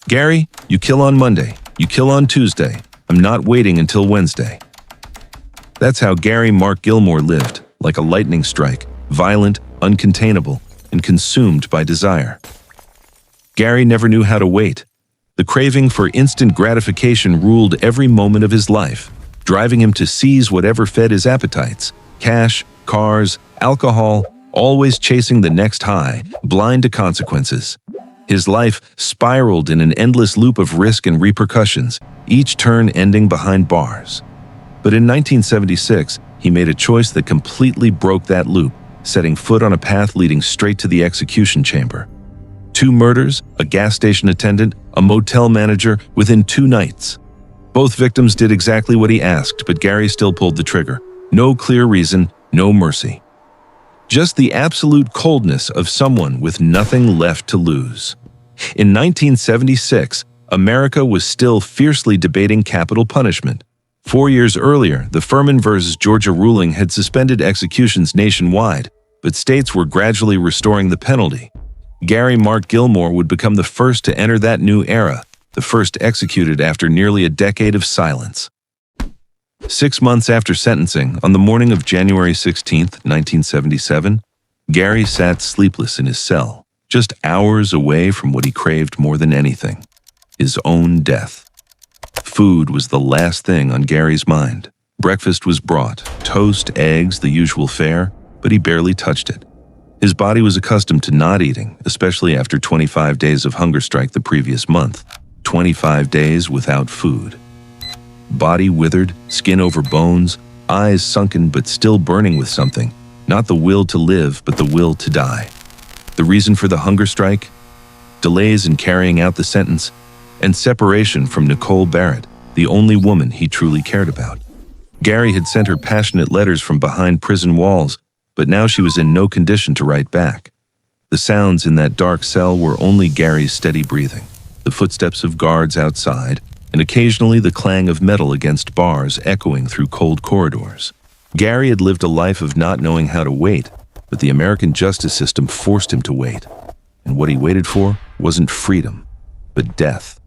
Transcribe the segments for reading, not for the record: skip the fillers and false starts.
Gary, you kill on Monday. You kill on Tuesday. I'm not waiting until Wednesday. That's how Gary Mark Gilmore lived, like a lightning strike, violent, uncontainable, and consumed by desire. Gary never knew how to wait. The craving for instant gratification ruled every moment of his life, driving him to seize whatever fed his appetites: cash, cars, alcohol, always chasing the next high, blind to consequences. His life spiraled in an endless loop of risk and repercussions, each turn ending behind bars. But in 1976, he made a choice that completely broke that loop, setting foot on a path leading straight to the execution chamber. 2 murders, a gas station attendant, a motel manager, within 2 nights. Both victims did exactly what he asked, but Gary still pulled the trigger. No clear reason, no mercy. Just the absolute coldness of someone with nothing left to lose. In 1976, America was still fiercely debating capital punishment. 4 years earlier, the Furman v. Georgia ruling had suspended executions nationwide, but states were gradually restoring the penalty. Gary Mark Gilmore would become the first to enter that new era, the first executed after nearly a decade of silence. 6 months after sentencing, on the morning of January 16, 1977, Gary sat sleepless in his cell, just hours away from what he craved more than anything: his own death. Food was the last thing on Gary's mind. Breakfast was brought, toast, eggs, the usual fare, but he barely touched it. His body was accustomed to not eating, especially after 25 days of hunger strike the previous month. 25 days without food. Body withered, skin over bones, eyes sunken but still burning with something. Not the will to live, but the will to die. The reason for the hunger strike? Delays in carrying out the sentence, and separation from Nicole Barrett, the only woman he truly cared about. Gary had sent her passionate letters from behind prison walls, but now she was in no condition to write back. The sounds in that dark cell were only Gary's steady breathing, the footsteps of guards outside, and occasionally the clang of metal against bars echoing through cold corridors. Gary had lived a life of not knowing how to wait, but the American justice system forced him to wait. And what he waited for wasn't freedom, but death.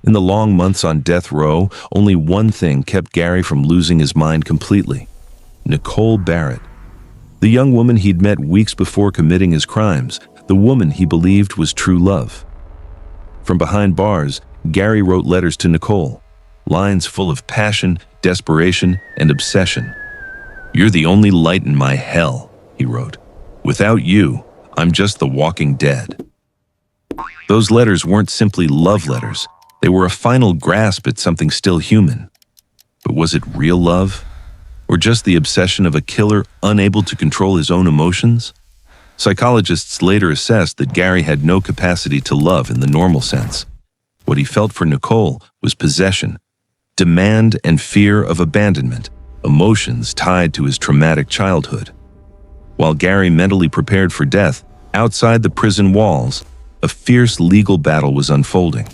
In the long months on death row, only one thing kept Gary from losing his mind completely: Nicole Barrett. The young woman he'd met weeks before committing his crimes, the woman he believed was true love. From behind bars, Gary wrote letters to Nicole, lines full of passion, desperation, and obsession. "You're the only light in my hell," he wrote. "Without you, I'm just the walking dead." Those letters weren't simply love letters. They were a final grasp at something still human. But was it real love? Or just the obsession of a killer unable to control his own emotions? Psychologists later assessed that Gary had no capacity to love in the normal sense. What he felt for Nicole was possession, demand, and fear of abandonment, emotions tied to his traumatic childhood. While Gary mentally prepared for death, outside the prison walls, a fierce legal battle was unfolding.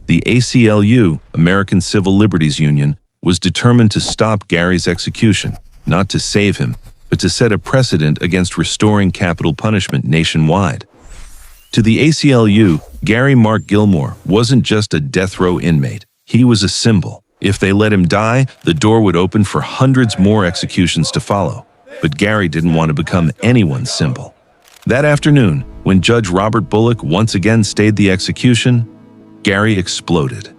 The ACLU, American Civil Liberties Union, was determined to stop Gary's execution, not to save him, but to set a precedent against restoring capital punishment nationwide. To the ACLU, Gary Mark Gilmore wasn't just a death row inmate. He was a symbol. If they let him die, the door would open for hundreds more executions to follow. But Gary didn't want to become anyone's symbol. That afternoon, when Judge Robert Bullock once again stayed the execution, Gary exploded.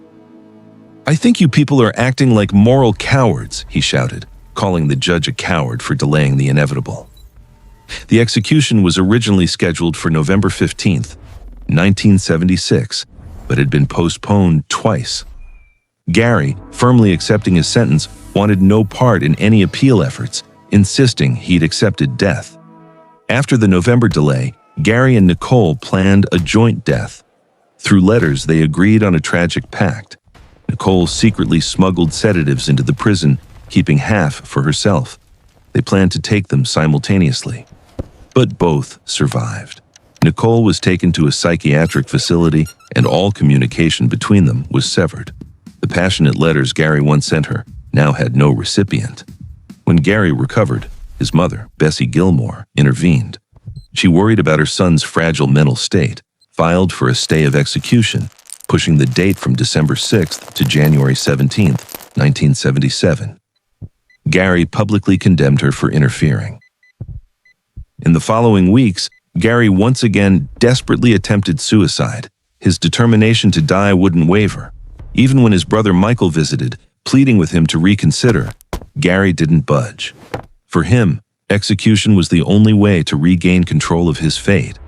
"I think you people are acting like moral cowards," he shouted, calling the judge a coward for delaying the inevitable. The execution was originally scheduled for November 15th, 1976, but had been postponed twice. Gary, firmly accepting his sentence, wanted no part in any appeal efforts, insisting he'd accepted death. After the November delay, Gary and Nicole planned a joint death. Through letters, they agreed on a tragic pact. Nicole secretly smuggled sedatives into the prison, keeping half for herself. They planned to take them simultaneously. But both survived. Nicole was taken to a psychiatric facility, and all communication between them was severed. The passionate letters Gary once sent her now had no recipient. When Gary recovered, his mother, Bessie Gilmore, intervened. She worried about her son's fragile mental state, filed for a stay of execution, pushing the date from December 6th to January 17th, 1977. Gary publicly condemned her for interfering. In the following weeks, Gary once again desperately attempted suicide. His determination to die wouldn't waver. Even when his brother Michael visited, pleading with him to reconsider, Gary didn't budge. For him, execution was the only way to regain control of his fate.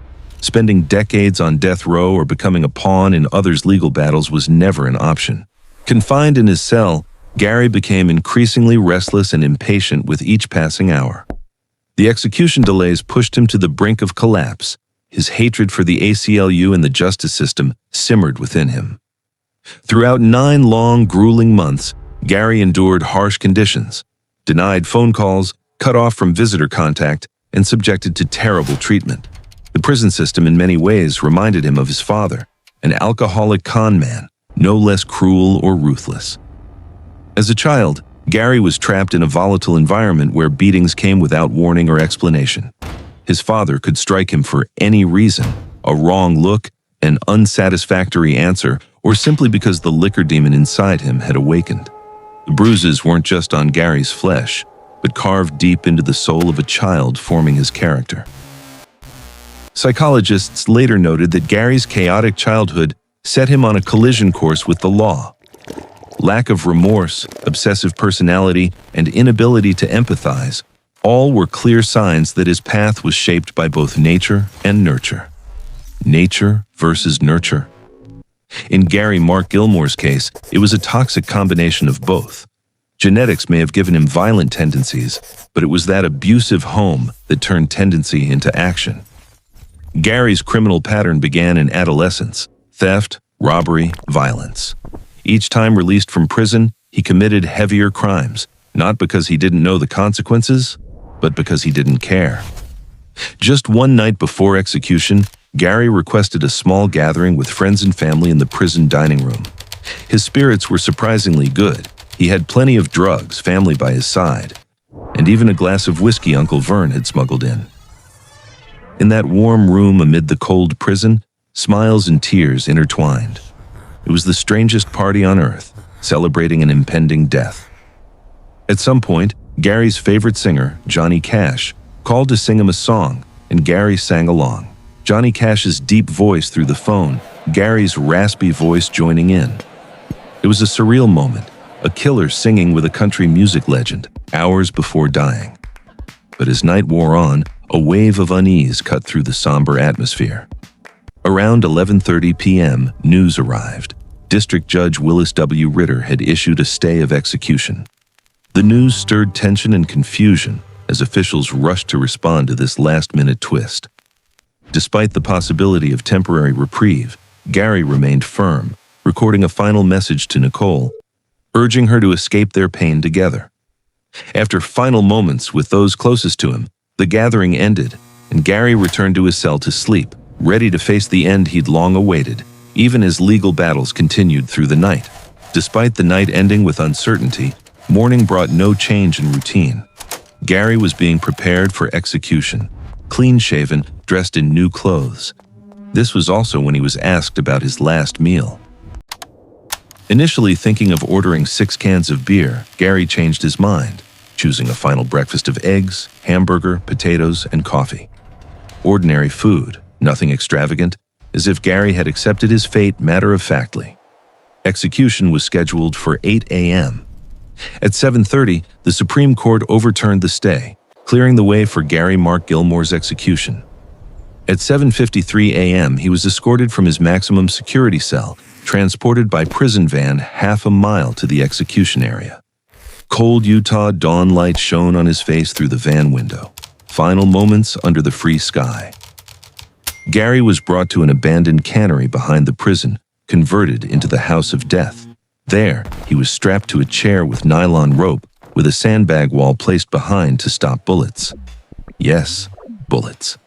Spending decades on death row or becoming a pawn in others' legal battles was never an option. Confined in his cell, Gary became increasingly restless and impatient with each passing hour. The execution delays pushed him to the brink of collapse. His hatred for the ACLU and the justice system simmered within him. Throughout 9 long, grueling months, Gary endured harsh conditions, denied phone calls, cut off from visitor contact, and subjected to terrible treatment. The prison system in many ways reminded him of his father, an alcoholic con man, no less cruel or ruthless. As a child, Gary was trapped in a volatile environment where beatings came without warning or explanation. His father could strike him for any reason, a wrong look, an unsatisfactory answer, or simply because the liquor demon inside him had awakened. The bruises weren't just on Gary's flesh, but carved deep into the soul of a child, forming his character. Psychologists later noted that Gary's chaotic childhood set him on a collision course with the law. Lack of remorse, obsessive personality, and inability to empathize all were clear signs that his path was shaped by both nature and nurture. Nature versus nurture. In Gary Mark Gilmore's case, it was a toxic combination of both. Genetics may have given him violent tendencies, but it was that abusive home that turned tendency into action. Gary's criminal pattern began in adolescence: theft, robbery, violence. Each time released from prison, he committed heavier crimes, not because he didn't know the consequences, but because he didn't care. Just one night before execution, Gary requested a small gathering with friends and family in the prison dining room. His spirits were surprisingly good. He had plenty of drugs, family by his side, and even a glass of whiskey Uncle Vern had smuggled in. In that warm room amid the cold prison, smiles and tears intertwined. It was the strangest party on earth, celebrating an impending death. At some point, Gary's favorite singer, Johnny Cash, called to sing him a song, and Gary sang along. Johnny Cash's deep voice through the phone, Gary's raspy voice joining in. It was a surreal moment, a killer singing with a country music legend, hours before dying. But as night wore on, a wave of unease cut through the somber atmosphere. Around 11:30 p.m., news arrived. District Judge Willis W. Ritter had issued a stay of execution. The news stirred tension and confusion as officials rushed to respond to this last-minute twist. Despite the possibility of temporary reprieve, Gary remained firm, recording a final message to Nicole, urging her to escape their pain together. After final moments with those closest to him, the gathering ended, and Gary returned to his cell to sleep, ready to face the end he'd long awaited, even as legal battles continued through the night. Despite the night ending with uncertainty, morning brought no change in routine. Gary was being prepared for execution, clean-shaven, dressed in new clothes. This was also when he was asked about his last meal. Initially thinking of ordering 6 cans of beer, Gary changed his mind, choosing a final breakfast of eggs, hamburger, potatoes, and coffee. Ordinary food, nothing extravagant, as if Gary had accepted his fate matter-of-factly. Execution was scheduled for 8 a.m. At 7:30, the Supreme Court overturned the stay, clearing the way for Gary Mark Gilmore's execution. At 7:53 a.m., he was escorted from his maximum security cell, transported by prison van half a mile to the execution area. Cold Utah dawn light shone on his face through the van window. Final moments under the free sky. Gary was brought to an abandoned cannery behind the prison, converted into the house of death. There, he was strapped to a chair with nylon rope, with a sandbag wall placed behind to stop bullets. Yes, bullets.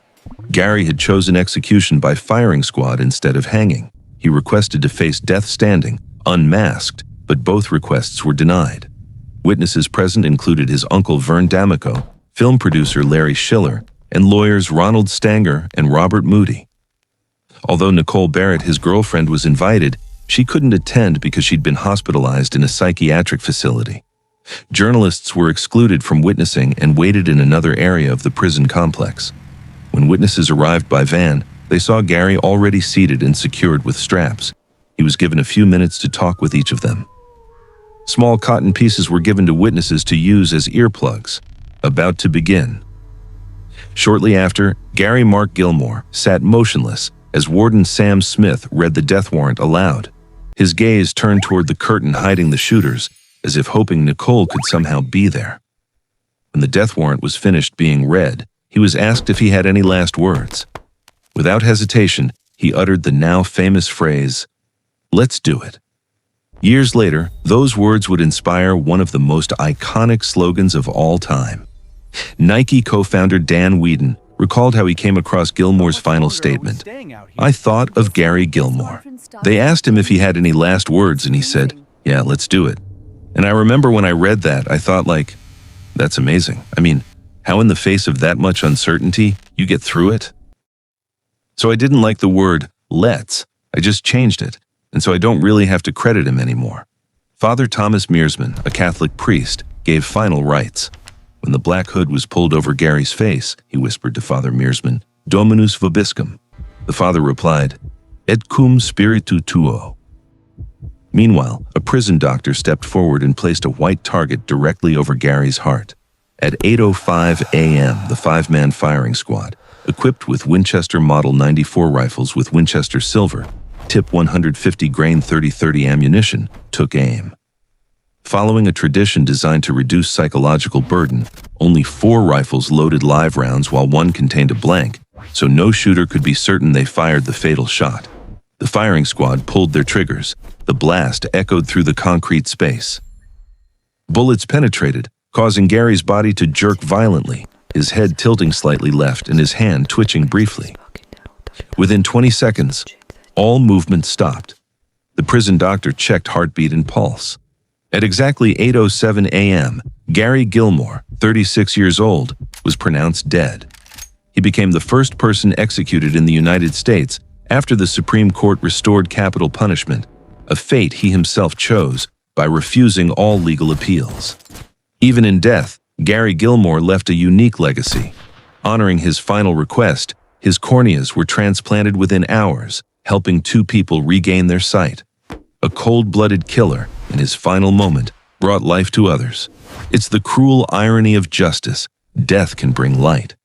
Gary had chosen execution by firing squad instead of hanging. He requested to face death standing, unmasked, but both requests were denied. Witnesses present included his uncle Vern D'Amico, film producer Larry Schiller, and lawyers Ronald Stanger and Robert Moody. Although Nicole Barrett, his girlfriend, was invited, She couldn't attend because she'd been hospitalized in a psychiatric facility. Journalists were excluded from witnessing and waited in another area of the prison complex. When witnesses arrived by van, they saw Gary already seated and secured with straps. He was given a few minutes to talk with each of them. Small cotton pieces were given to witnesses to use as earplugs. About to begin. Shortly after, Gary Mark Gilmore sat motionless as Warden Sam Smith read the death warrant aloud. His gaze turned toward the curtain hiding the shooters, as if hoping Nicole could somehow be there. When the death warrant was finished being read, he was asked if he had any last words. Without hesitation, he uttered the now famous phrase, "Let's do it." Years later, those words would inspire one of the most iconic slogans of all time. Nike co-founder Dan Whedon recalled how he came across Gilmore's final statement. "I thought of Gary Gilmore." They asked him if he had any last words and he said, "Yeah, let's do it." And I remember when I read that, I thought that's amazing. I mean, how in the face of that much uncertainty, you get through it? So I didn't like the word "let's." I just changed it, and so I don't really have to credit him anymore. Father Thomas Mearsman, a Catholic priest, gave final rites. When the black hood was pulled over Gary's face, he whispered to Father Mearsman, "Dominus vobiscum." The father replied, "Et cum spiritu tuo." Meanwhile, a prison doctor stepped forward and placed a white target directly over Gary's heart. At 8:05 a.m., the five-man firing squad, equipped with Winchester Model 94 rifles with Winchester Silver, tip 150 grain 30-30 ammunition, took aim. Following a tradition designed to reduce psychological burden, only 4 rifles loaded live rounds while one contained a blank, so no shooter could be certain they fired the fatal shot. The firing squad pulled their triggers. The blast echoed through the concrete space. Bullets penetrated, causing Gary's body to jerk violently, his head tilting slightly left and his hand twitching briefly. Within 20 seconds, all movement stopped. The prison doctor checked heartbeat and pulse. At exactly 8:07 a.m., Gary Gilmore, 36 years old, was pronounced dead. He became the first person executed in the United States after the Supreme Court restored capital punishment, a fate he himself chose by refusing all legal appeals. Even in death, Gary Gilmore left a unique legacy. Honoring his final request, his corneas were transplanted within hours, helping 2 people regain their sight. A cold-blooded killer, in his final moment, brought life to others. It's the cruel irony of justice. Death can bring light.